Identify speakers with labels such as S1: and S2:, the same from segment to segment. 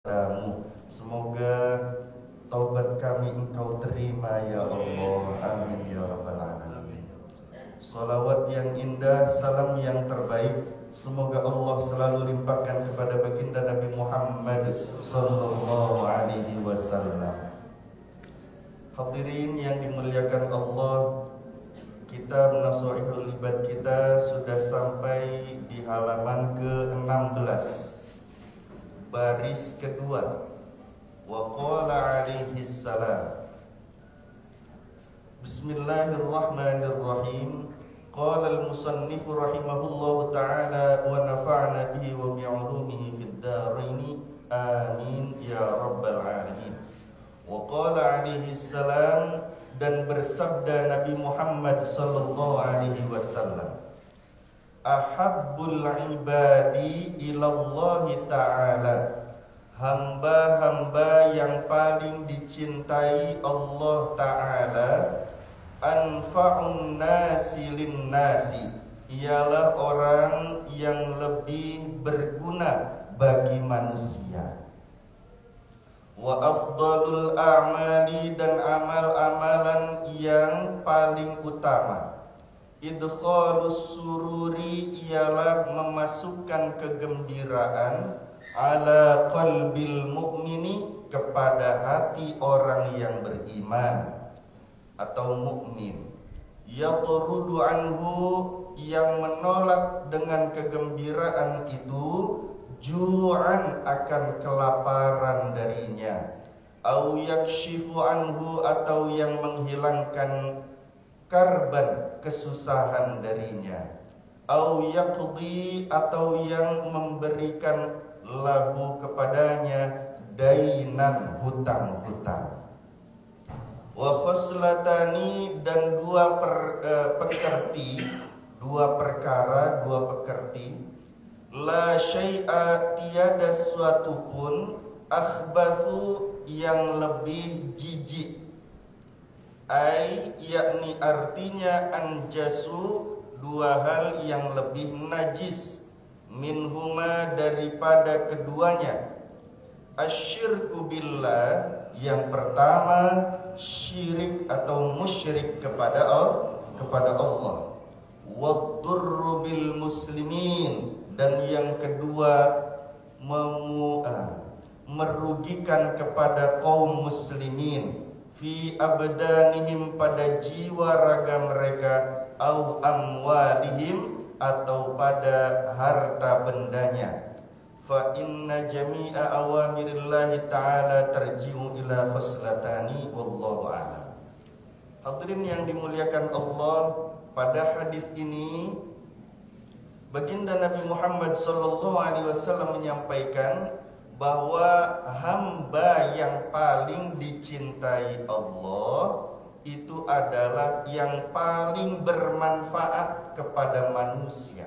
S1: Padamu. Semoga taubat kami Engkau terima ya Allah. Amin ya rabbal alamin. Salawat yang indah, salam yang terbaik, semoga Allah selalu limpahkan kepada baginda Nabi Muhammad sallallahu alaihi wasallam. Hadirin yang dimuliakan Allah, kitab Nashihul Ibad kita sudah sampai di halaman ke-16, baris kedua. Wa qala alaihi salam. Bismillahirrahmanirrahim. Qala al-musannif rahimahullahu ta'ala wa nafa'na bihi wa bi'ulumihi fid dharain. Amin ya rabbal alamin. Wa qala alaihi salam, dan bersabda Nabi Muhammad sallallahu alaihi wasallam, ahabbul ibadi ilallahi ta'ala, hamba-hamba yang paling dicintai Allah Ta'ala, anfa'un nasi lin nasi, ialah orang yang lebih berguna bagi manusia. Wa afdalul a'mali, dan amal-amalan yang paling utama. Idkhalus sururi, ialah memasukkan kegembiraan, ala qalbil mu'mini, kepada hati orang yang beriman atau mukmin. Yatrudu anhu, yang menolak dengan kegembiraan itu, ju'an, akan kelaparan darinya. Au yakshifu anhu, atau yang menghilangkan karban, kesusahan darinya. Au yaqdi, atau yang memberikan lahu kepadanya dainan, hutang-hutang. Wa khoslatani, dan dua pekerti, la syai'a, tiada suatu pun, akhbathu, yang lebih jijik, ai yakni artinya anjasu, dua hal yang lebih najis, minhuma, daripada keduanya. Asyirku billah, yang pertama syirik atau musyrik kepada Allah. Wadurru bil muslimin, dan yang kedua merugikan kepada kaum muslimin, fi abdanihim, pada jiwa raga mereka, au amwalihim, atau pada harta bendanya. Fa inna jami'a awamirillahi ta'ala tarji'u ila khoslatani, wallahu a'lam. Hadirin yang dimuliakan Allah, pada hadis ini baginda Nabi Muhammad sallallahu alaihi wasallam menyampaikan bahwa hamba yang paling dicintai Allah itu adalah yang paling bermanfaat kepada manusia.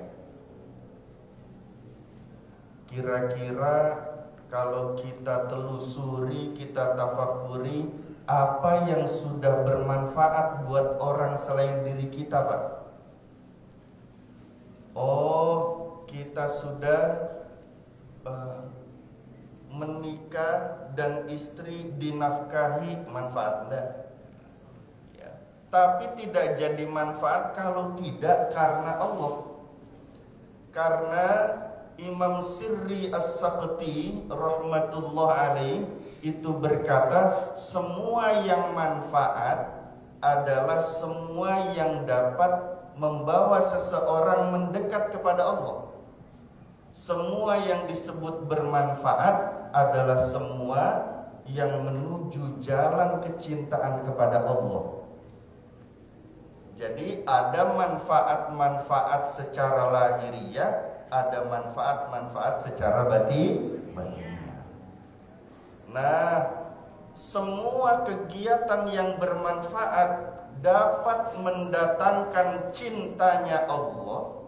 S1: Kira-kira kalau kita telusuri, kita tafakuri, apa yang sudah bermanfaat buat orang selain diri kita, Pak? Oh, kita sudah menikah dan istri dinafkahi, manfaat enggak? Ya. Tapi tidak jadi manfaat kalau tidak karena Allah. Karena Imam Sirri As-Saqti rahmatullah alaih itu berkata, semua yang manfaat adalah semua yang dapat membawa seseorang mendekat kepada Allah. Semua yang disebut bermanfaat adalah semua yang menuju jalan kecintaan kepada Allah. Jadi ada manfaat-manfaat secara lahiriah, ada manfaat-manfaat secara batinnya. Nah, semua kegiatan yang bermanfaat dapat mendatangkan cintanya Allah.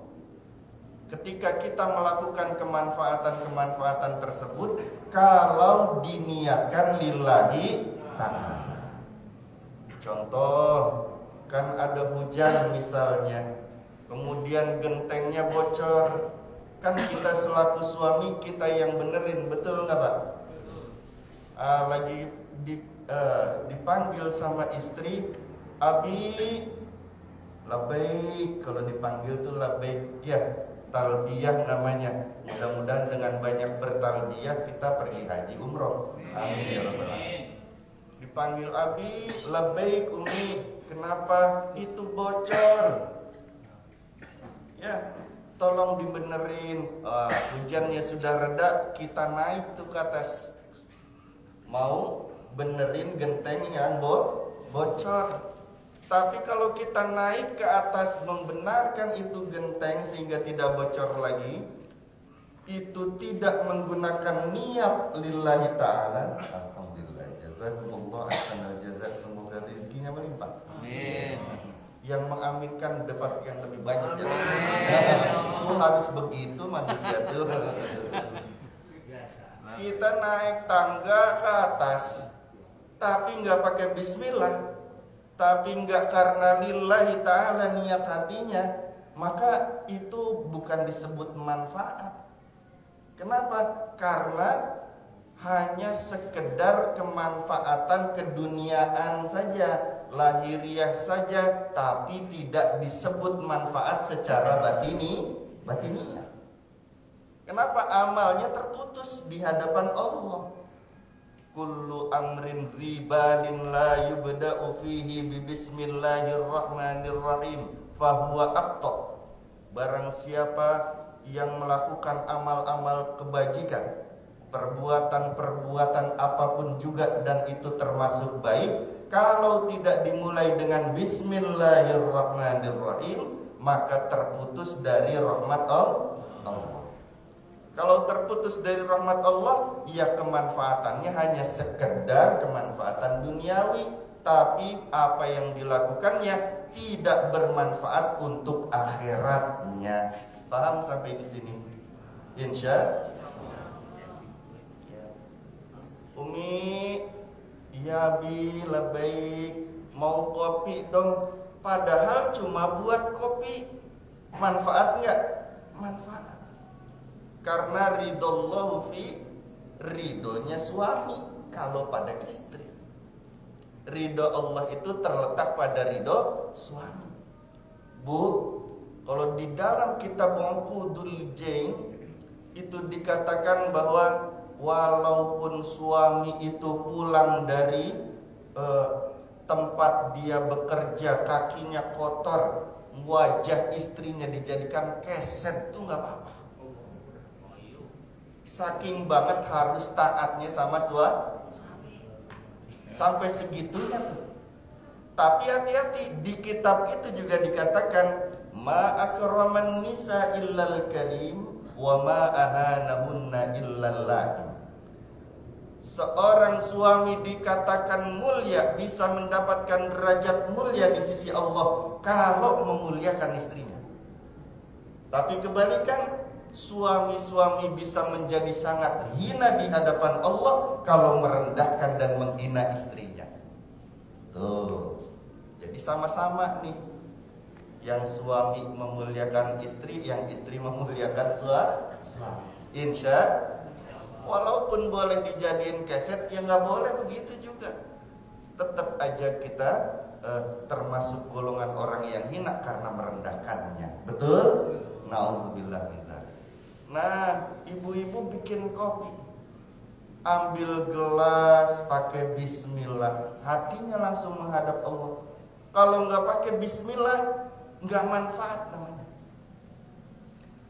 S1: Ketika kita melakukan kemanfaatan-kemanfaatan tersebut, kalau diniatkan lillahi ta'ala. Contoh, kan ada hujan misalnya, kemudian gentengnya bocor, kan kita selaku suami kita yang benerin, betul nggak Pak? lagi dipanggil sama istri, abi, labbaik. Kalau dipanggil tuh labbaik, ya talbiyah namanya. Mudah-mudahan dengan banyak bertalbiyah kita pergi haji umroh. Amin ya rabbal alamin. Dipanggil abi, labbaik umi. Kenapa? Itu bocor. Ya, tolong dibenerin. Hujannya sudah reda, kita naik tuh ke atas. Mau benerin genteng yang bocor. Tapi kalau kita naik ke atas membenarkan itu genteng sehingga tidak bocor lagi, itu tidak menggunakan niat lillahi ta'ala. Alhamdulillah, jazakumullah ahsanal jazak. Semoga rezekinya melimpah. Amin. Yang mengaminkan dapat yang lebih banyak. Itu harus begitu manusia tuh. Kita naik tangga ke atas, tapi nggak pakai bismillah, tapi nggak karena lillahi ta'ala niat hatinya, maka itu bukan disebut manfaat. Kenapa? Karena hanya sekedar kemanfaatan keduniaan saja, lahiriah saja, tapi tidak disebut manfaat secara batiniah. Kenapa? Amalnya terputus di hadapan Allah. Kullu amrin ribalin la yubda'u fihi bismillahirrahmanirrahim fahuwa aqta. Barang siapa yang melakukan amal-amal kebajikan, perbuatan-perbuatan apapun juga, dan itu termasuk baik, kalau tidak dimulai dengan bismillahirrahmanirrahim, maka terputus dari rahmat Allah. Kalau terputus dari rahmat Allah, ya kemanfaatannya hanya sekedar kemanfaatan duniawi, tapi apa yang dilakukannya tidak bermanfaat untuk akhiratnya. Paham sampai di sini? Insya Umi, ya bi labbaik, mau kopi dong. Padahal cuma buat kopi. Manfaat nggak? Manfaat. Karena ridallahu fi, ridonya suami kalau pada istri. Ridho Allah itu terletak pada ridho suami. Bu, kalau di dalam kitab Unqudul Jain itu dikatakan bahwa walaupun suami itu pulang dari tempat dia bekerja, kakinya kotor, wajah istrinya dijadikan keset, tuh nggak apa-apa. Saking banget harus taatnya sama suami. Sampai segitunya tuh. Tapi hati-hati, di kitab itu juga dikatakan ma akraman nisa illal karim wa ma ahanahunna illal la'im. Seorang suami dikatakan mulia, bisa mendapatkan derajat mulia di sisi Allah kalau memuliakan istrinya. Tapi kebalikan, suami-suami bisa menjadi sangat hina di hadapan Allah kalau merendahkan dan menghina istrinya. Tuh. Jadi sama-sama nih. Yang suami memuliakan istri, yang istri memuliakan suami. Insya walaupun boleh dijadiin keset, ya nggak boleh begitu juga. Tetap aja kita termasuk golongan orang yang hina karena merendahkannya. Betul? Na'udzubillah min dzalik. Nah, ibu-ibu bikin kopi, ambil gelas, pakai bismillah, hatinya langsung menghadap Allah. Kalau nggak pakai bismillah, nggak manfaat namanya.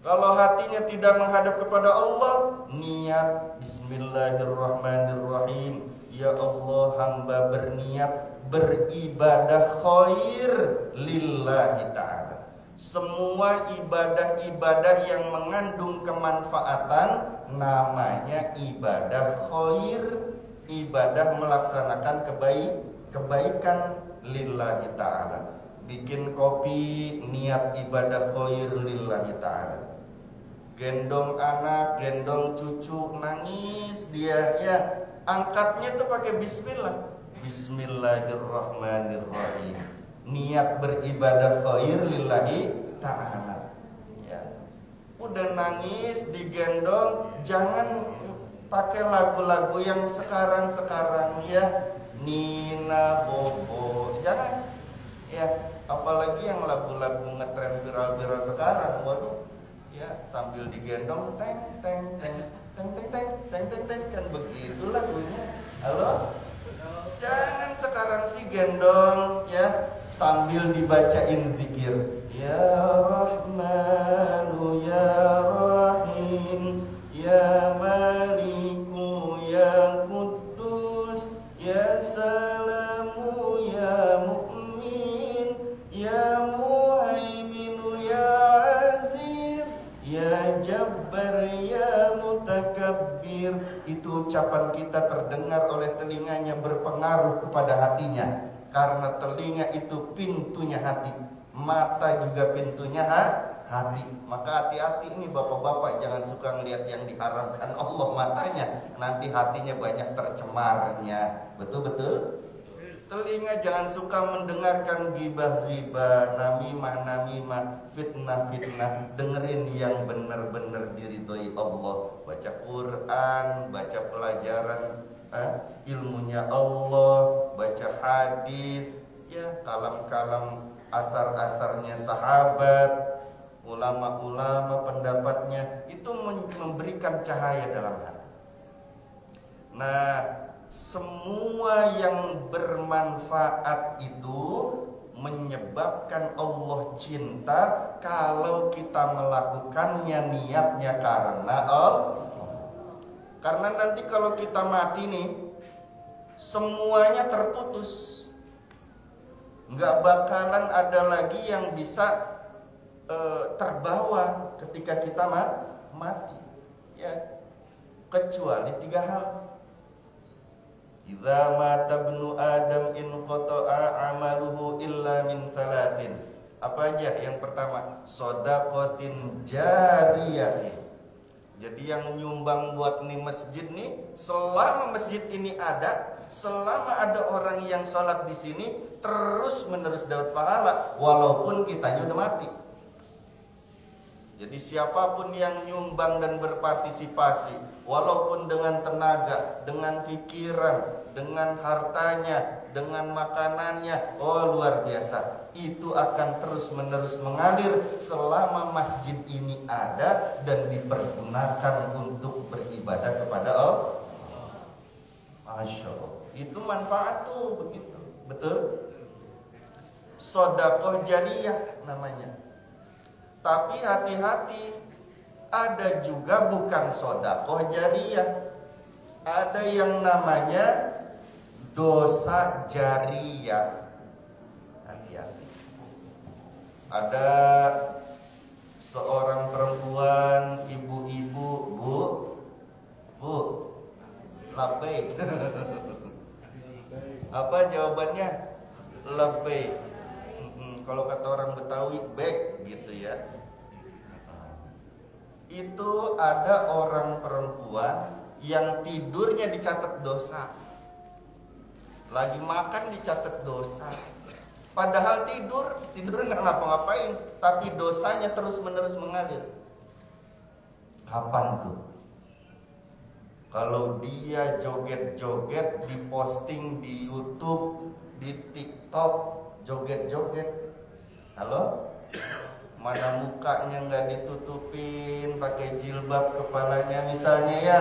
S1: Kalau hatinya tidak menghadap kepada Allah, niat bismillahirrahmanirrahim. Ya Allah, hamba berniat beribadah khair lillahi ta'ala. Semua ibadah-ibadah yang mengandung kemanfaatan namanya ibadah khair, ibadah melaksanakan kebaikan lillahi ta'ala. Bikin kopi, niat ibadah khair lillahi ta'ala. Gendong anak, gendong cucu, nangis dia, ya angkatnya tuh pakai bismillah. Bismillahirrahmanirrahim. Niat beribadah khair lillahi ta'ala. Ya. Udah nangis, digendong, jangan pakai lagu-lagu yang sekarang-sekarang ya, Nina Bobo, jangan ya, apalagi yang lagu-lagu ngetren viral-viral sekarang, waduh ya, sambil digendong teng teng teng teng teng teng teng teng teng, kan begitu lagunya. Halo, jangan sekarang sih gendong ya sambil dibacain zikir, ya Rahmanu ya Rahim ya Maliku ya Quddus ya Salamu ya Mu'min ya Muhaiminu ya Aziz ya Jabbar ya Mutakabbir. Itu ucapan kita terdengar oleh telinganya, berpengaruh kepada hatinya. Karena telinga itu pintunya hati, mata juga pintunya hati. Maka hati-hati ini bapak-bapak, jangan suka ngelihat yang diharamkan Allah matanya, nanti hatinya banyak tercemarnya. Betul-betul. Telinga jangan suka mendengarkan gibah-gibah, namimah, fitnah-fitnah. Dengerin yang benar-benar diridhoi Allah. Baca Quran, baca pelajaran ilmunya Allah, baca hadis, ya, kalam-kalam asar-asarnya sahabat, ulama-ulama pendapatnya, itu memberikan cahaya dalam hati. Nah, semua yang bermanfaat itu menyebabkan Allah cinta kalau kita melakukannya niatnya karena Allah. Karena nanti kalau kita mati nih, semuanya terputus, nggak bakalan ada lagi yang bisa terbawa ketika kita mati, ya, kecuali 3 hal. Idza mata ibnu Adam inqata'a amaluhu illa min 3. Apa aja? Yang pertama, shadaqatin jariyatin. Jadi yang nyumbang buat nih masjid nih, selama masjid ini ada, selama ada orang yang sholat di sini, terus menerus dapat pahala, walaupun kitanya udah mati. Jadi siapapun yang nyumbang dan berpartisipasi, walaupun dengan tenaga, dengan pikiran, dengan hartanya, dengan makanannya, oh luar biasa. Itu akan terus menerus mengalir selama masjid ini ada dan dipergunakan untuk beribadah kepada Allah. Masya Allah, itu manfaat tuh begitu, betul? Sedekah jariyah namanya. Tapi hati-hati, ada juga bukan sedekah jariyah, ada yang namanya dosa jariyah. Hati-hati. Ada seorang perempuan, ibu-ibu, bu, labbaik. Apa jawabannya? Labbaik. Kalau kata orang Betawi, baik gitu ya. Itu ada orang perempuan yang tidurnya dicatat dosa, lagi makan dicatat dosa. Padahal tidur nggak ngapa-ngapain, tapi dosanya terus-menerus mengalir. Kapan tuh? Kalau dia joget-joget, diposting di YouTube, di TikTok, joget-joget. Halo? Mana mukanya nggak ditutupin, pakai jilbab kepalanya misalnya ya,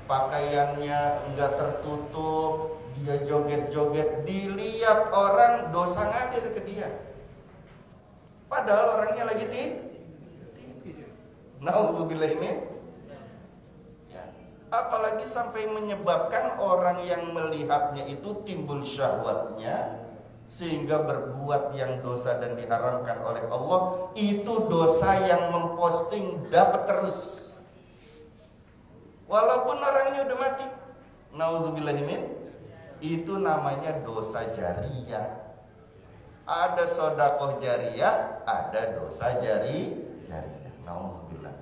S1: pakaiannya nggak tertutup, dia joget-joget, dilihat orang, dosa ngalir ke dia. Padahal orangnya lagi tidur. Naudzubillah ini. Ya. Apalagi sampai menyebabkan orang yang melihatnya itu timbul syahwatnya, sehingga berbuat yang dosa dan diharamkan oleh Allah. Itu dosa yang memposting dapat terus, walaupun orangnya udah mati. Naudzubillahimin. Itu namanya dosa jariyah. Ada sedekah jariyah, ada dosa jariyah. Naudzubillah.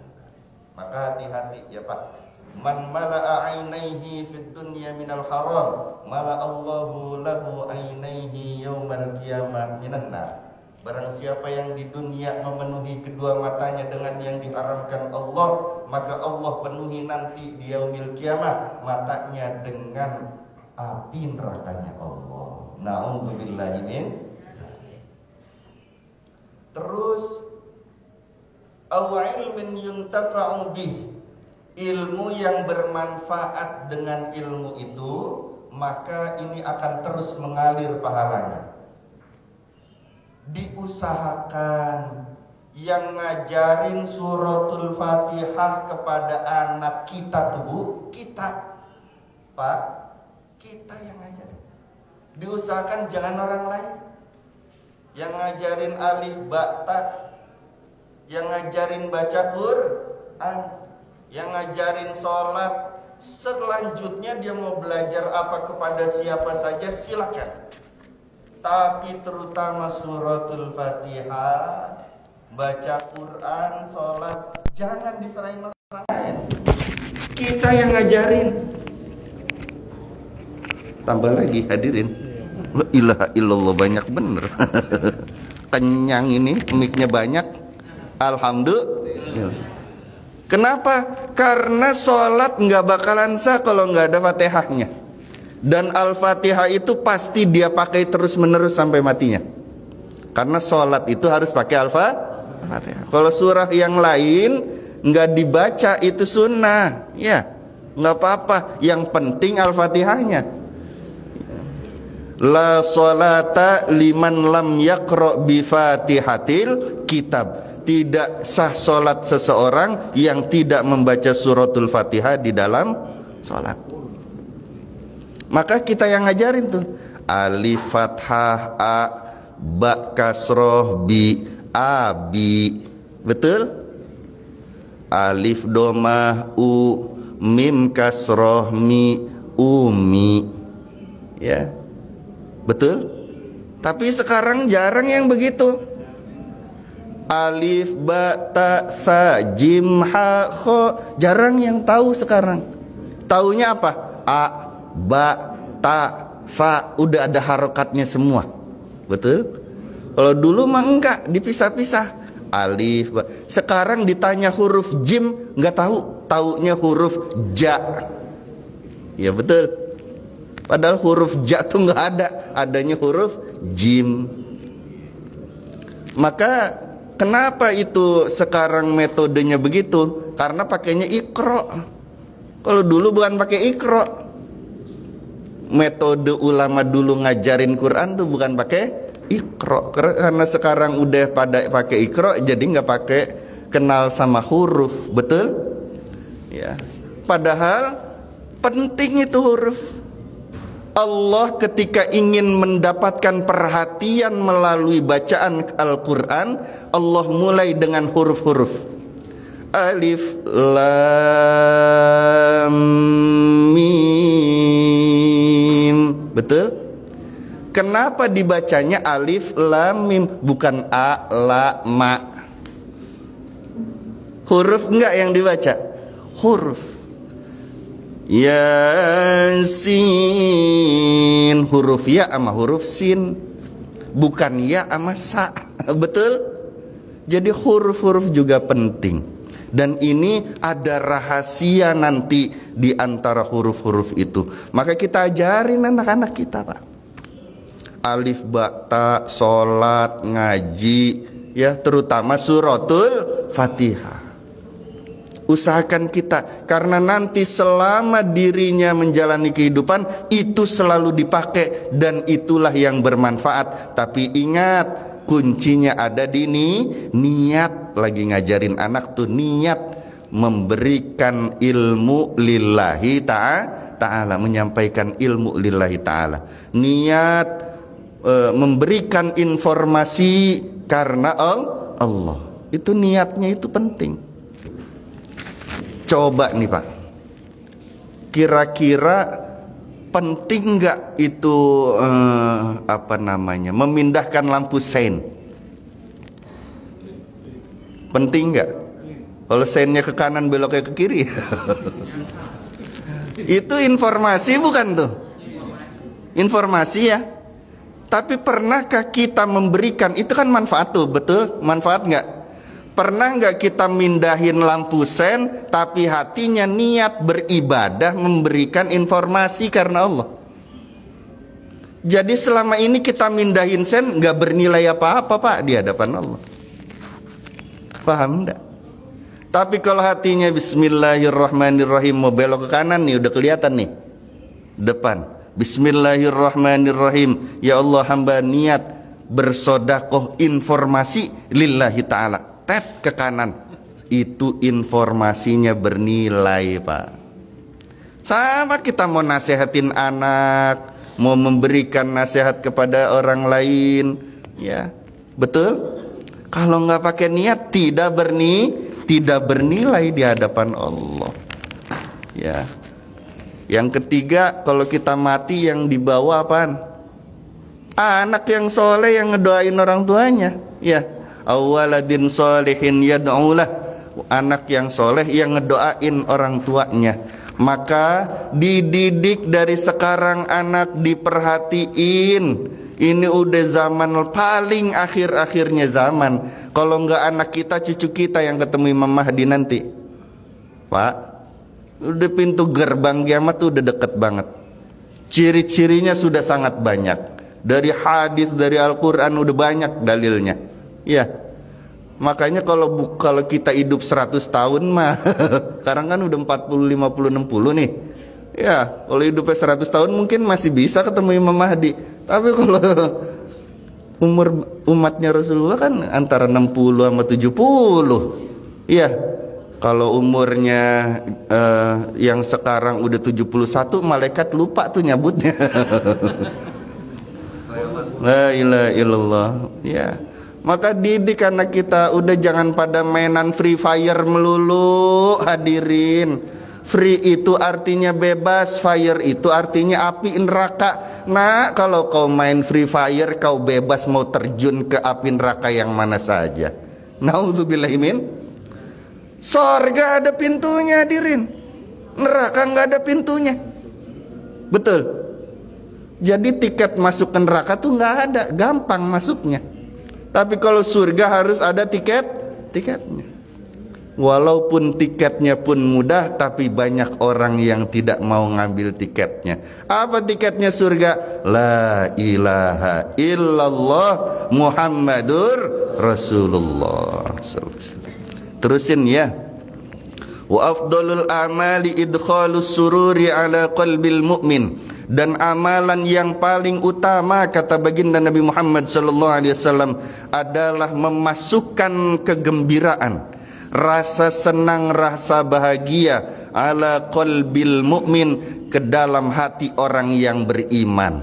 S1: Maka hati-hati ya Pak. Man mala'a ainaihi fid dunya minal haram, mala Allahu lahu ainaihi yaumal qiyamah minan nar. Barang siapa yang di dunia memenuhi kedua matanya dengan yang diharamkan Allah, maka Allah penuhi nanti di yaumil kiamah matanya dengan api nerakanya Allah. Na'udzubillahi min. Terus aw ilmin yuntafa'u bih, ilmu yang bermanfaat dengan ilmu itu, maka ini akan terus mengalir pahalanya. Diusahakan yang ngajarin suratul Fatihah kepada anak kita tuh kita, Pak, kita yang ngajarin. Diusahakan jangan orang lain yang ngajarin alif ba ta, yang ngajarin baca Quran, yang ngajarin sholat. Selanjutnya dia mau belajar apa kepada siapa saja silakan, tapi terutama suratul Fatihah, baca Quran, sholat, jangan diserahin orang lain. Kita yang ngajarin. Tambah lagi hadirin, la ilaha illallah, banyak bener. Kenyang ini, mic-nya banyak. Alhamdulillah. Kenapa? Karena sholat nggak bakalan sah kalau nggak ada Fatihahnya. Dan Al-Fatihah itu pasti dia pakai terus-menerus sampai matinya. Karena sholat itu harus pakai Al-Fatihah. Kalau surah yang lain nggak dibaca itu sunnah, ya nggak apa-apa. Yang penting Al-Fatihahnya. La sholata liman lam yaqra bi fatihatil kitab. Tidak sah sholat seseorang yang tidak membaca suratul Fatihah di dalam sholat. Maka kita yang ngajarin tuh alif fathah a, ba kasroh bi, abi, betul? Alif domah u, mim kasroh mi, umi, ya, betul? Tapi sekarang jarang yang begitu. Alif ba ta sa jim ha kho, jarang yang tahu sekarang. Taunya apa? A, ba, ta, fa, udah ada harokatnya semua. Betul? Kalau dulu mah enggak, dipisah-pisah. Alif, ba. Sekarang ditanya huruf jim enggak tahu, taunya huruf ja. Ya betul. Padahal huruf ja tuh enggak ada, adanya huruf jim. Maka kenapa itu sekarang metodenya begitu? Karena pakainya Iqra. Kalau dulu bukan pakai Iqra. Metode ulama dulu ngajarin Quran tuh bukan pakai Iqra. Karena sekarang udah pada pakai Iqra, jadi nggak pakai kenal sama huruf, betul? Ya. Padahal penting itu huruf. Allah ketika ingin mendapatkan perhatian melalui bacaan Al-Quran, Allah mulai dengan huruf-huruf. Alif, lam, mim. Betul? Kenapa dibacanya alif, lam, mim, bukan a, la, ma? Huruf enggak yang dibaca? Huruf. Yasin, huruf ya sama huruf sin, bukan ya sama sa. Betul? Jadi huruf-huruf juga penting. Dan ini ada rahasia nanti di antara huruf-huruf itu. Maka kita ajarin anak-anak kita, Pak. Alif, ba, ta, sholat, ngaji, ya, terutama suratul Fatihah. Usahakan kita, karena nanti selama dirinya menjalani kehidupan itu selalu dipakai dan itulah yang bermanfaat. Tapi ingat, kuncinya ada di niat. Lagi ngajarin anak tuh niat memberikan ilmu lillahi ta'ala, menyampaikan ilmu lillahi ta'ala. Niat memberikan informasi karena Allah. Itu niatnya itu penting. Coba nih Pak, kira-kira penting nggak itu memindahkan lampu sein? Penting nggak? Kalau seinnya ke kanan beloknya ke kiri, itu informasi bukan tuh? Informasi ya. Tapi pernahkah kita memberikan, itu kan manfaat tuh, betul? Manfaat nggak? Pernah nggak kita mindahin lampu sen, tapi hatinya niat beribadah, memberikan informasi karena Allah? Jadi selama ini kita mindahin sen nggak bernilai apa-apa Pak di hadapan Allah. Paham nggak? Tapi kalau hatinya Bismillahirrahmanirrahim, mau belok ke kanan nih udah kelihatan nih depan. Bismillahirrahmanirrahim. Ya Allah, hamba niat bersodakoh informasi lillahi ta'ala. Tet ke kanan. Itu informasinya bernilai Pak. Sama kita mau nasihatin anak, mau memberikan nasihat kepada orang lain, ya betul. Kalau nggak pakai niat tidak bernilai di hadapan Allah. Ya. Yang ketiga, kalau kita mati yang dibawa apaan? Anak yang soleh yang ngedoain orang tuanya. Ya, awaladin solehin yad'ulah. Anak yang soleh yang ngedoain orang tuanya. Maka dididik dari sekarang, anak diperhatiin. Ini udah zaman paling akhir-akhirnya zaman. Kalau nggak anak kita, cucu kita yang ketemu Imam Mahdi nanti, Pak. Udah pintu gerbang kiamat tuh udah deket banget. Ciri-cirinya sudah sangat banyak. Dari hadis, dari Al-Quran udah banyak dalilnya. Ya, makanya kalau kita hidup 100 tahun mah sekarang kan udah 40, 50, 60 nih. Ya, kalau hidupnya 100 tahun mungkin masih bisa ketemu Imam Mahdi. Tapi kalau umur umatnya Rasulullah kan antara 60 sama 70. Iya. Kalau umurnya yang sekarang udah 71, malaikat lupa tuh nyabutnya. La ilaha illallah. Ya. Maka didik anak kita, udah jangan pada mainan Free Fire melulu, hadirin. Free itu artinya bebas, fire itu artinya api neraka. Nah, kalau kau main Free Fire, kau bebas mau terjun ke api neraka yang mana saja. Naudzubillahi min. Sorga ada pintunya, hadirin. Neraka nggak ada pintunya. Betul. Jadi tiket masuk ke neraka tuh nggak ada, gampang masuknya. Tapi kalau surga harus ada tiketnya. Walaupun tiketnya pun mudah, tapi banyak orang yang tidak mau ngambil tiketnya. Apa tiketnya surga? La ilaha illallah Muhammadur Rasulullah. Terusin ya. Wa afdalul amali idkhalus sururi ala qalbil mu'min. Dan amalan yang paling utama, kata baginda Nabi Muhammad SAW, adalah memasukkan kegembiraan, rasa senang, rasa bahagia ala qalbil mu'min, ke dalam hati orang yang beriman.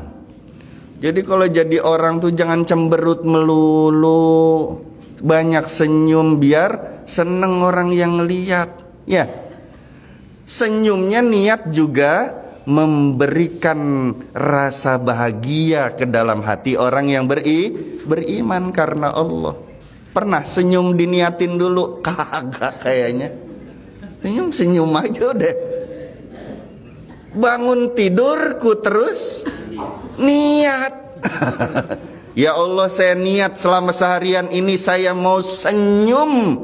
S1: Jadi kalau jadi orang tuh jangan cemberut melulu, banyak senyum biar seneng orang yang lihat. Ya, senyumnya niat juga memberikan rasa bahagia ke dalam hati orang yang beriman karena Allah. Pernah senyum diniatin dulu? Kagak kayaknya. Senyum aja deh. Bangun tidurku terus niat. Ya Allah, saya niat selama seharian ini saya mau senyum.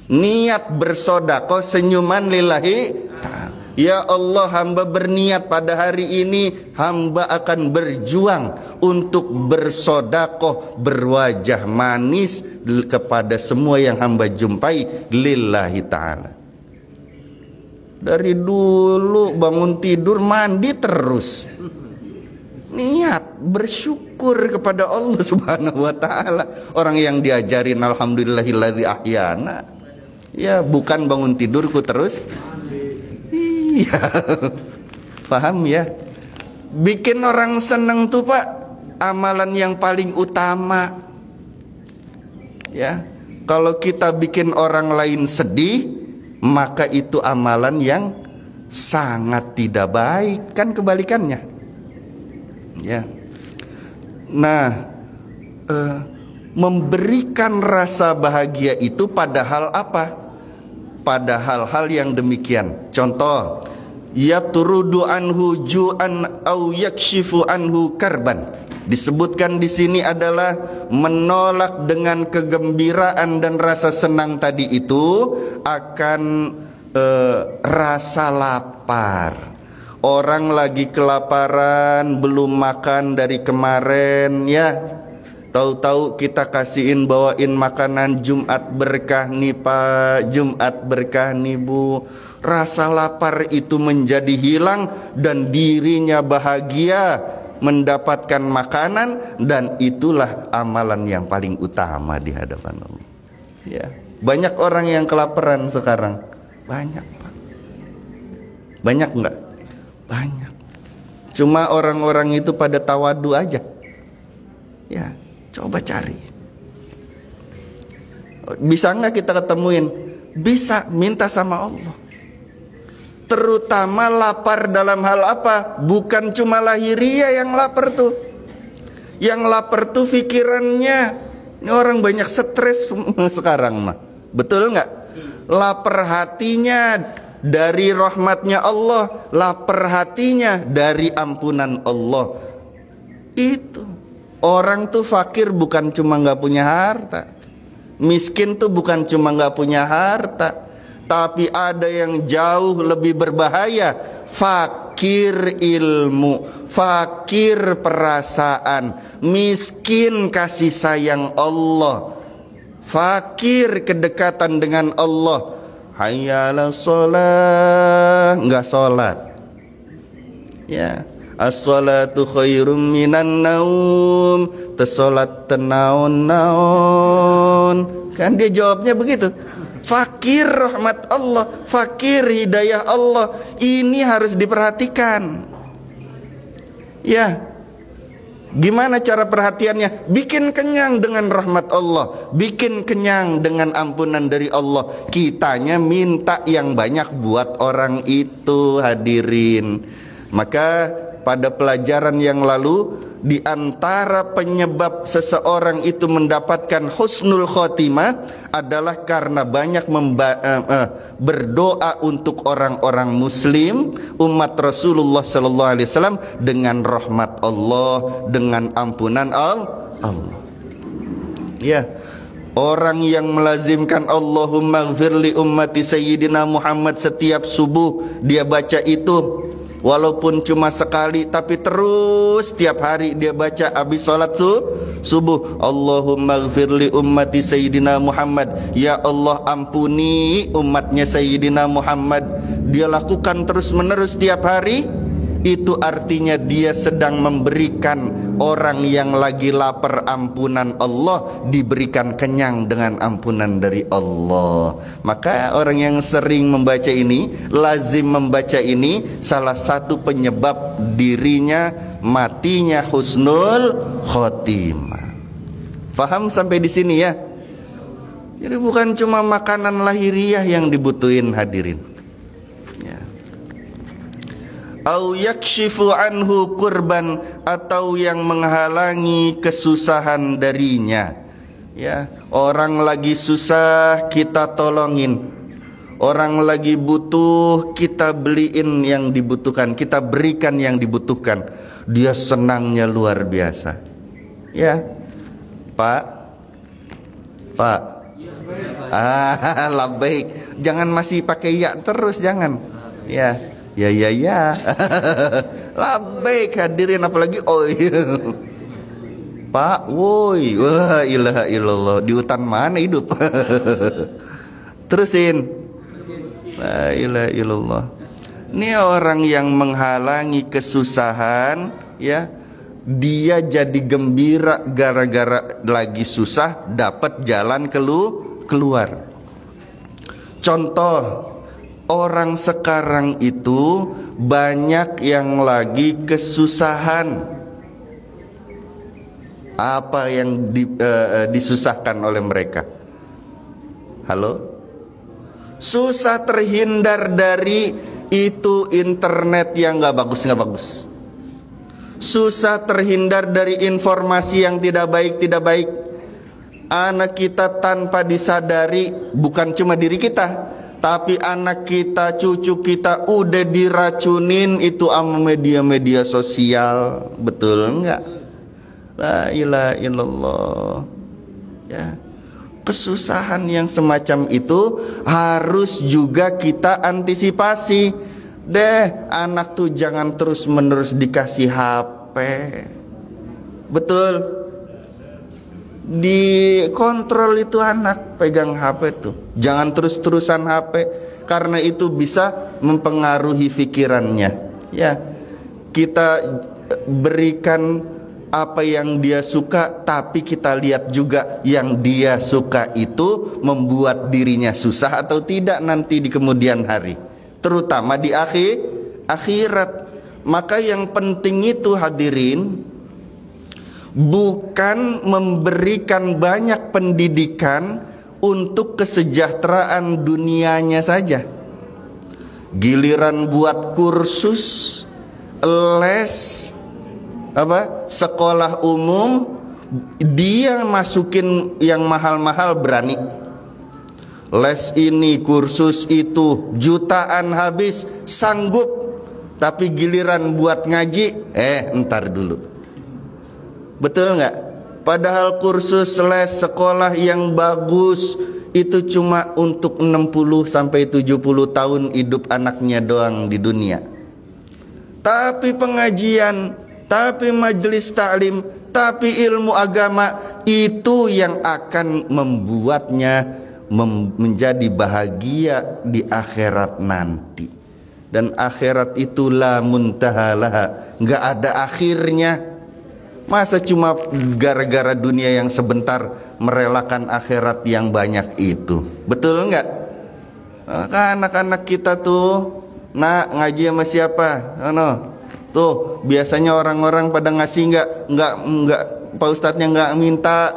S1: Niat bersedekah, senyuman lillahi ta'ala. Ya Allah, hamba berniat pada hari ini hamba akan berjuang untuk bersedekah, berwajah manis kepada semua yang hamba jumpai lillahi ta'ala. Dari dulu bangun tidur mandi terus, niat bersyukur kepada Allah Subhanahu wa ta'ala. Orang yang diajarin alhamdulillahilladzi ahyana, ya bukan bangun tidurku terus. Iya. Paham ya? Bikin orang seneng tuh Pak, amalan yang paling utama. Ya, kalau kita bikin orang lain sedih, maka itu amalan yang sangat tidak baik, kan kebalikannya. Ya. Nah, memberikan rasa bahagia itu pada hal apa? Pada hal-hal yang demikian. Contoh, yatrudu anhu ju'an au yakshifu anhu karban. Disebutkan di sini adalah menolak dengan kegembiraan dan rasa senang tadi itu akan rasa lapar. Orang lagi kelaparan, belum makan dari kemarin ya. Tahu-tahu kita kasihin, bawain makanan, Jumat berkah nih Pak, Jumat berkah nih Bu. Rasa lapar itu menjadi hilang dan dirinya bahagia mendapatkan makanan, dan itulah amalan yang paling utama di hadapan Allah. Ya, banyak orang yang kelaparan sekarang. Banyak Pak. Banyak enggak? Banyak. Cuma orang-orang itu pada tawadu aja. Ya, coba cari. Bisa nggak kita ketemuin? Bisa, minta sama Allah. Terutama lapar dalam hal apa? Bukan cuma lahiriah yang lapar tuh. Yang lapar tuh pikirannya. Ini orang banyak stres sekarang mah. Betul nggak? Lapar hatinya dari rahmatnya Allah, lapar hatinya dari ampunan Allah. Itu orang tuh fakir bukan cuma nggak punya harta, miskin tuh bukan cuma nggak punya harta, tapi ada yang jauh lebih berbahaya. Fakir ilmu, fakir perasaan, miskin kasih sayang Allah, fakir kedekatan dengan Allah. Hayya 'alas shalah, enggak salat. Ya, as-salatu khairum minan naum, tesolat tenaon-naon. Kan dia jawabnya begitu. Fakir rahmat Allah, fakir hidayah Allah. Ini harus diperhatikan. Ya. Gimana cara perhatiannya? Bikin kenyang dengan rahmat Allah, bikin kenyang dengan ampunan dari Allah. Kitanya minta yang banyak buat orang itu, hadirin. Maka pada pelajaran yang lalu, di antara penyebab seseorang itu mendapatkan husnul khotimah adalah karena banyak berdoa untuk orang-orang muslim, umat Rasulullah sallallahu alaihi wasallam, dengan rahmat Allah, dengan ampunan Allah. Ya, orang yang melazimkan Allahumma ighfirli ummati sayyidina Muhammad setiap subuh, dia baca itu. Walaupun cuma sekali, tapi terus tiap hari dia baca habis sholat subuh. Allahumma ighfirli ummati sayyidina Muhammad. Ya Allah, ampuni umatnya sayyidina Muhammad. Dia lakukan terus menerus tiap hari. Itu artinya dia sedang memberikan orang yang lagi lapar ampunan Allah, diberikan kenyang dengan ampunan dari Allah. Maka orang yang sering membaca ini, lazim membaca ini, salah satu penyebab dirinya matinya husnul khotimah. Faham sampai di sini ya? Jadi bukan cuma makanan lahiriah yang dibutuhin, hadirin. Au yakshifu anhu kurban, atau yang menghalangi kesusahan darinya. Ya, orang lagi susah kita tolongin. Orang lagi butuh kita beliin yang dibutuhkan, kita berikan yang dibutuhkan. Dia senangnya luar biasa. Ya. Pak. Labbaik. Jangan masih pakai ya terus, jangan. Ya. Ya. Labbaik, hadirin, apalagi Pak, woi, la ilaha illallah. Di hutan mana hidup? Terusin. La ilaha illallah. Ini orang yang menghalangi kesusahan, ya. Dia jadi gembira gara-gara lagi susah dapat jalan keluar. Contoh, orang sekarang itu banyak yang lagi kesusahan. Apa yang disusahkan oleh mereka? Halo? Susah terhindar dari itu internet yang gak bagus. Susah terhindar dari informasi yang tidak baik. Anak kita tanpa disadari, bukan cuma diri kita, tapi anak kita, cucu kita udah diracunin itu sama media-media sosial. Betul enggak? La ilaha illallah. Ya. Kesusahan yang semacam itu harus juga kita antisipasi. Anak tuh jangan terus-menerus dikasih HP. Betul. Dikontrol itu anak pegang HP tuh. Jangan terus-terusan HP karena itu bisa mempengaruhi pikirannya. Ya. Kita berikan apa yang dia suka, tapi kita lihat juga yang dia suka itu membuat dirinya susah atau tidak nanti di kemudian hari, terutama di akhirat. Maka yang penting itu hadirin, bukan memberikan banyak pendidikan untuk kesejahteraan dunianya saja. Giliran buat kursus, les, sekolah umum, dia masukin yang mahal-mahal berani. Les ini, kursus itu, jutaan habis, sanggup. Tapi giliran buat ngaji, entar dulu. Betul nggak? Padahal kursus les sekolah yang bagus itu cuma untuk 60-70 tahun hidup anaknya doang di dunia. Tapi pengajian, tapi majelis taklim, tapi ilmu agama itu yang akan membuatnya menjadi bahagia di akhirat nanti. Dan akhirat itu la muntahalah, nggak ada akhirnya. Masa cuma gara-gara dunia yang sebentar merelakan akhirat yang banyak itu? Betul nggak? Maka anak-anak kita tuh, ngaji sama siapa? Tuh biasanya orang-orang pada ngasih nggak Pak Ustadznya nggak minta,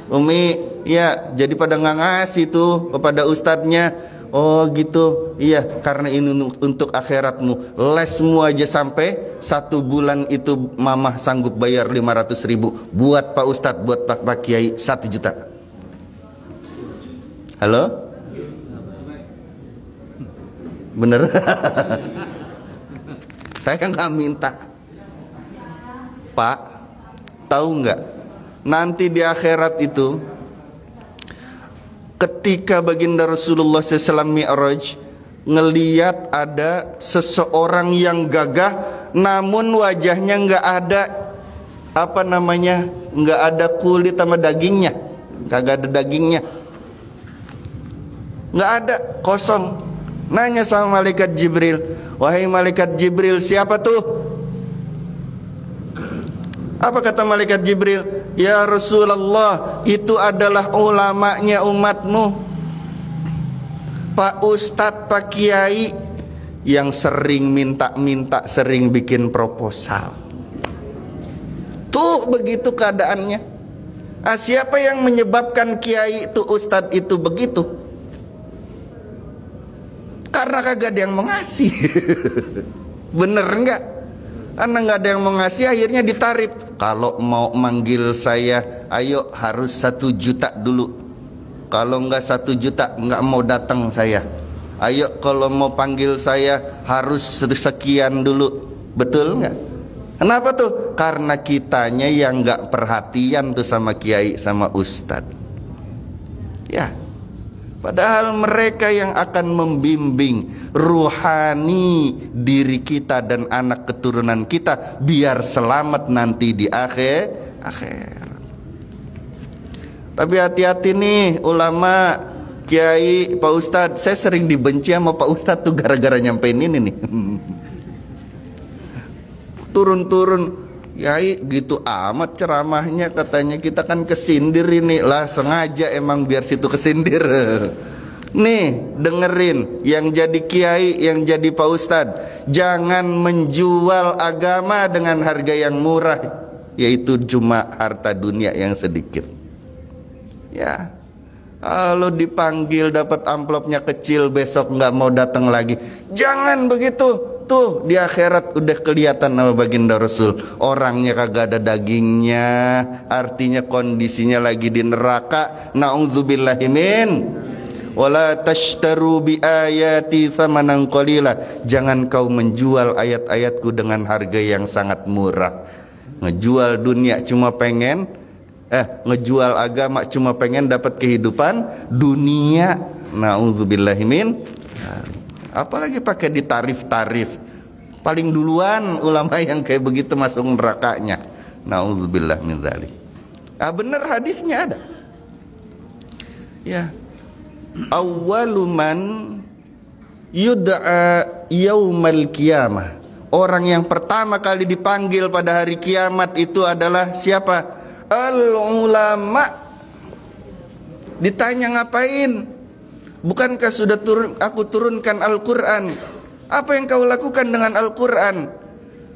S1: Umi, ya jadi pada nggak ngasih tuh kepada Ustadznya. Oh gitu, iya, karena ini untuk akhiratmu. Lesmu aja sampai 1 bulan itu mamah sanggup bayar 500.000 buat Pak Ustadz, buat Pak Kiai 1 juta. Halo? Bener? Saya nggak minta. Pak, tahu nggak? Nanti di akhirat itu, ketika baginda Rasulullah SAW Mi'raj, ngeliat ada seseorang yang gagah, namun wajahnya nggak ada nggak ada kulit sama dagingnya, kagak ada dagingnya, nggak ada, kosong. Nanya sama malaikat Jibril, wahai malaikat Jibril, siapa tuh? Apa kata malaikat Jibril? Ya Rasulullah, itu adalah ulamanya umatmu, Pak Ustadz, Pak Kiai, yang sering minta-minta, sering bikin proposal. Tuh begitu keadaannya. Siapa yang menyebabkan Kiai itu, Ustadz itu begitu? Karena kagak ada yang mau ngasih. Bener enggak? Karena nggak ada yang mau ngasih, akhirnya ditarif. Kalau mau manggil saya, ayo harus 1 juta dulu. Kalau nggak 1 juta, nggak mau datang saya. Ayo kalau mau panggil saya harus sekian dulu. Betul nggak? Kenapa tuh? Karena kitanya yang nggak perhatian tuh sama kiai, sama ustadz. Ya. Padahal mereka yang akan membimbing ruhani diri kita dan anak keturunan kita biar selamat nanti di akhir. Tapi hati-hati nih ulama, kiai, Pak Ustadz. Saya sering dibenci sama Pak Ustadz tuh gara-gara nyampein ini nih. Turun-turun, kiai gitu amat ceramahnya, katanya kita kan kesindir ini. Lah sengaja emang biar situ kesindir. Nih dengerin, yang jadi kiai, yang jadi Pak Ustadz, jangan menjual agama dengan harga yang murah, yaitu cuma harta dunia yang sedikit. Ya, kalau dipanggil dapat amplopnya kecil, besok nggak mau datang lagi. Jangan begitu. Tuh di akhirat udah kelihatan sama baginda Rasul, orangnya kagak ada dagingnya, artinya kondisinya lagi di neraka. Na'udzubillahi min. Wala tashtaru bi ayati tsamanan qalila. Jangan kau menjual ayat-ayatku dengan harga yang sangat murah. Ngejual dunia cuma pengen ngejual agama cuma pengen dapat kehidupan dunia. Nauzubillahi min. Apalagi pakai ditarif-tarif. Paling duluan ulama yang kayak begitu masuk nerakanya. Nauzubillah min dzalik. Benar hadisnya ada. Ya. Awwaluman yud'a yaumal qiyamah. Orang yang pertama kali dipanggil pada hari kiamat itu adalah siapa? Al-ulama. Ditanya ngapain? Bukankah sudah aku turunkan Al-Quran? Apa yang kau lakukan dengan Al-Quran?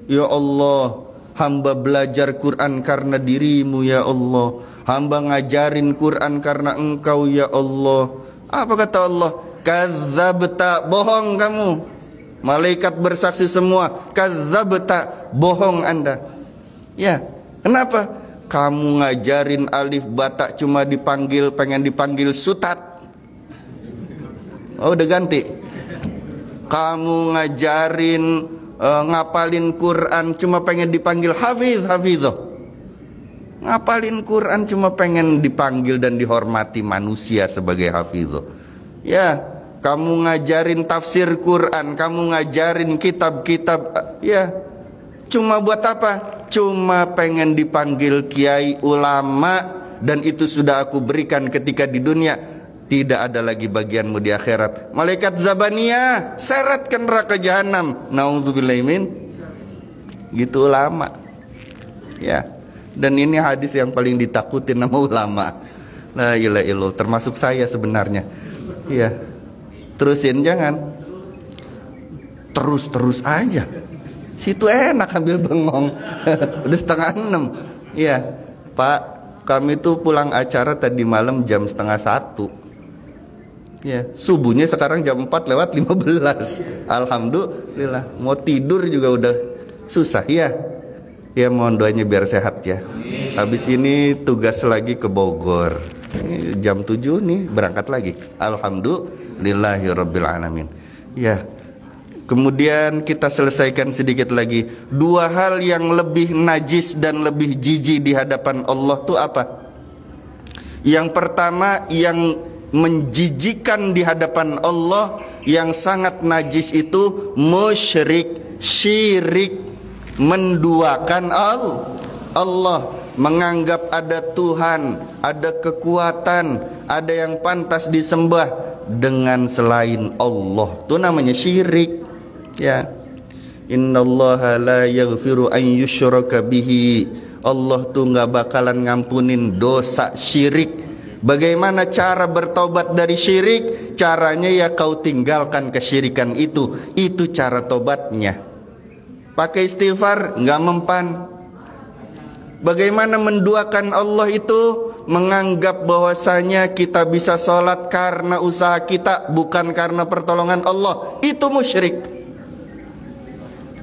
S1: Ya Allah, hamba belajar Quran karena dirimu ya Allah. Hamba ngajarin Quran karena engkau ya Allah. Apa kata Allah? Kadzabta, bohong kamu. Malaikat bersaksi semua, kadzabta, bohong Anda. Ya, kenapa? Kamu ngajarin alif batak cuma pengen dipanggil sutat. Oh, udah ganti. Kamu ngajarin ngapalin Quran cuma pengen dipanggil hafidh. Ngapalin Quran cuma pengen dipanggil dan dihormati manusia sebagai hafidh. Ya, kamu ngajarin tafsir Quran, kamu ngajarin kitab-kitab, ya, cuma buat apa? Cuma pengen dipanggil kiai ulama, dan itu sudah aku berikan ketika di dunia. Tidak ada lagi bagianmu di akhirat. Malaikat Zabaniyah seret ke neraka jahanam. Nauzubillahi min. Gitu ulama. Ya. Dan ini hadis yang paling ditakutin sama ulama. La ilaha illallah, termasuk saya sebenarnya. Iya. Terusin jangan. Terus aja. Situ enak ambil bengong. Udah 5:30. Iya. Pak, kami tuh pulang acara tadi malam jam 12:30. Ya, subuhnya sekarang jam 4:15. Alhamdulillah. Mau tidur juga udah susah ya. Ya, mohon doanya biar sehat ya. Habis ini tugas lagi ke Bogor. Ini jam 7 nih berangkat lagi. Alhamdulillahirabbil alamin. Ya. Kemudian kita selesaikan sedikit lagi. 2 hal yang lebih najis dan lebih jijik di hadapan Allah tuh apa? Yang pertama, yang menjijikan di hadapan Allah, yang sangat najis itu musyrik, syirik, menduakan Allah, menganggap ada Tuhan, ada kekuatan, ada yang pantas disembah dengan selain Allah. Itu namanya syirik. Ya. Innallaha la yaghfiru an yushraka bihi. Allah tuh nggak bakalan ngampunin dosa syirik. Bagaimana cara bertobat dari syirik? Caranya ya kau tinggalkan kesyirikan itu. Itu cara tobatnya. Pakai istighfar nggak mempan. Bagaimana menduakan Allah itu? Menganggap bahwasanya kita bisa sholat karena usaha kita, bukan karena pertolongan Allah. Itu musyrik.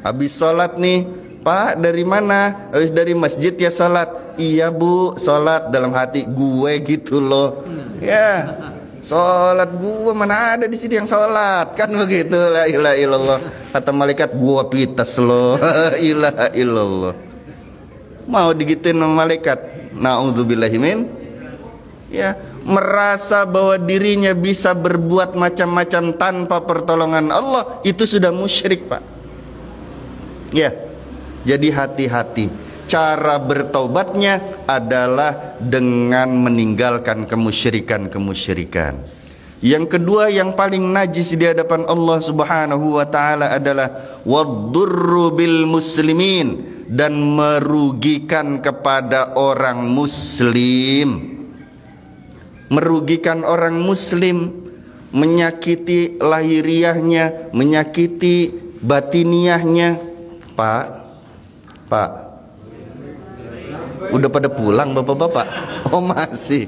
S1: Habis sholat nih, Pak dari mana? Habis dari masjid ya sholat. Iya bu, sholat dalam hati gue gitu loh. Ya, sholat gue mana ada di sini yang sholat, kan begitu. La ilaha illallah. Kata malaikat, gue pitas loh. La ilaha illallah. Mau digituin sama malaikat. Nauzubillahi min. Ya, merasa bahwa dirinya bisa berbuat macam-macam tanpa pertolongan Allah, itu sudah musyrik, Pak. Ya, jadi hati-hati. Cara bertaubatnya adalah dengan meninggalkan kemusyrikan. Yang kedua yang paling najis di hadapan Allah Subhanahu wa taala adalah waddurru bil muslimin, dan merugikan kepada orang muslim. Merugikan orang muslim, menyakiti lahiriahnya, menyakiti batiniahnya. Pak, udah pada pulang bapak-bapak? Oh masih.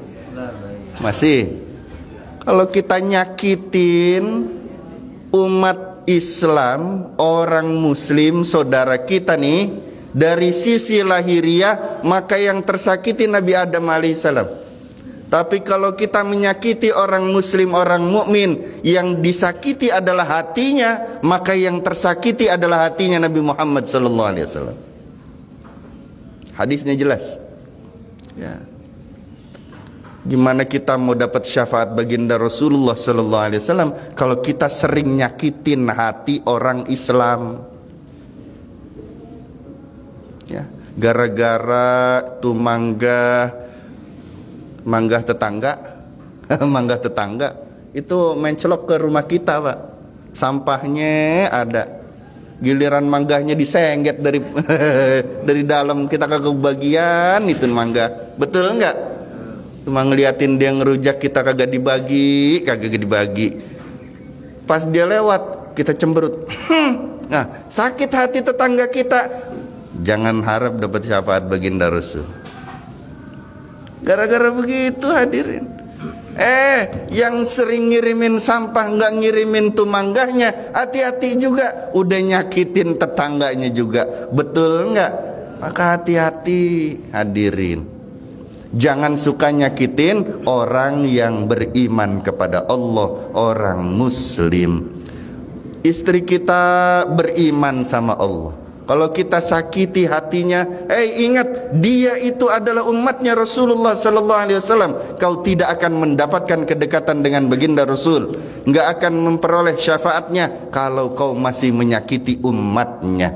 S1: Kalau kita nyakitin umat Islam, orang muslim, saudara kita nih, dari sisi lahiriah, maka yang tersakiti Nabi Adam alaihissalam. Tapi kalau kita menyakiti orang muslim, orang mukmin, yang disakiti adalah hatinya, maka yang tersakiti adalah hatinya Nabi Muhammad sallallahu alaihi wasallam. Hadisnya jelas. Ya. Gimana kita mau dapat syafaat baginda Rasulullah sallallahu alaihi wasallam kalau kita sering nyakitin hati orang Islam? Ya, gara-gara tuh mangga tetangga, mangga tetangga itu mencelok ke rumah kita, Pak. Sampahnya ada. Giliran manggahnya disengget dari dari dalam, kita kagak bagian itu mangga. Betul enggak? Cuma ngeliatin dia ngerujak, kita kagak dibagi. Pas dia lewat kita cemberut. Nah, sakit hati tetangga kita. Jangan harap dapat syafaat baginda Rasul. Gara-gara begitu hadirin. Yang sering ngirimin sampah nggak ngirimin tuh manggahnya, hati-hati juga. Udah nyakitin tetangganya juga. Betul nggak? Maka hati-hati hadirin. Jangan suka nyakitin orang yang beriman kepada Allah, orang muslim. Istri kita beriman sama Allah. Kalau kita sakiti hatinya, ingat dia itu adalah umatnya Rasulullah sallallahu alaihi wasallam. Kau tidak akan mendapatkan kedekatan dengan baginda Rasul, nggak akan memperoleh syafaatnya kalau kau masih menyakiti umatnya.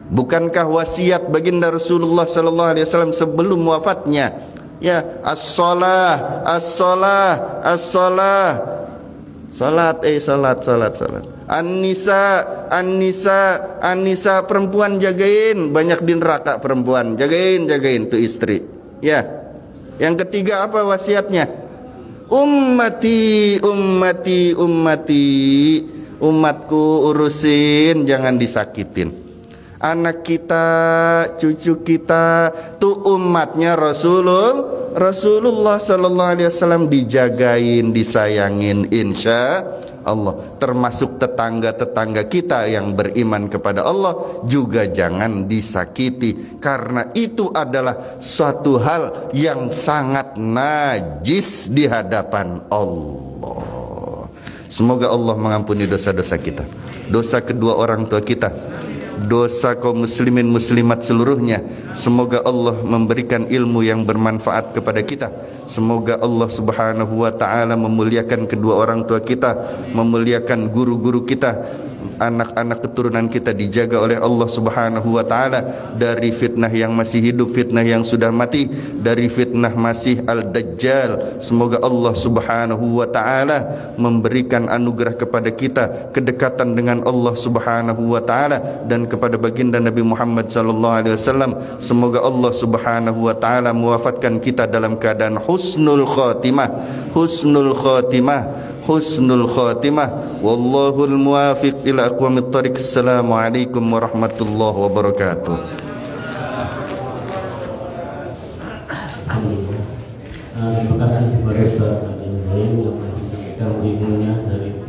S1: Bukankah wasiat baginda Rasulullah sallallahu alaihi wasallam sebelum wafatnya? Ya, as-shalah. Salat. An-nisa, perempuan jagain, banyak di neraka perempuan. Jagain tuh istri. Ya. Yang ketiga apa wasiatnya? Ummati. Umatku urusin, jangan disakitin. Anak kita, cucu kita, tuh umatnya Rasulullah sallallahu alaihi wasallam, dijagain, disayangin insya Allah. Termasuk tetangga-tetangga kita yang beriman kepada Allah juga jangan disakiti, karena itu adalah suatu hal yang sangat najis di hadapan Allah. Semoga Allah mengampuni dosa-dosa kita, dosa kedua orang tua kita, dosa kaum muslimin muslimat seluruhnya. Semoga Allah memberikan ilmu yang bermanfaat kepada kita. Semoga Allah subhanahu wa ta'ala memuliakan kedua orang tua kita, memuliakan guru-guru kita, anak-anak keturunan kita dijaga oleh Allah subhanahu wa ta'ala dari fitnah yang masih hidup, fitnah yang sudah mati, dari fitnah masih al-dajjal. Semoga Allah subhanahu wa ta'ala memberikan anugerah kepada kita kedekatan dengan Allah subhanahu wa ta'ala dan kepada baginda Nabi Muhammad sallallahu alaihi wasallam. Semoga Allah subhanahu wa ta'ala mewafatkan kita dalam keadaan husnul khatimah. Wallahul muwafiq ila aqwamit thariq. Assalamualaikum warahmatullahi wabarakatuh.
S2: Terima kasih kepada Ustaz yang memberikan ilmunya dari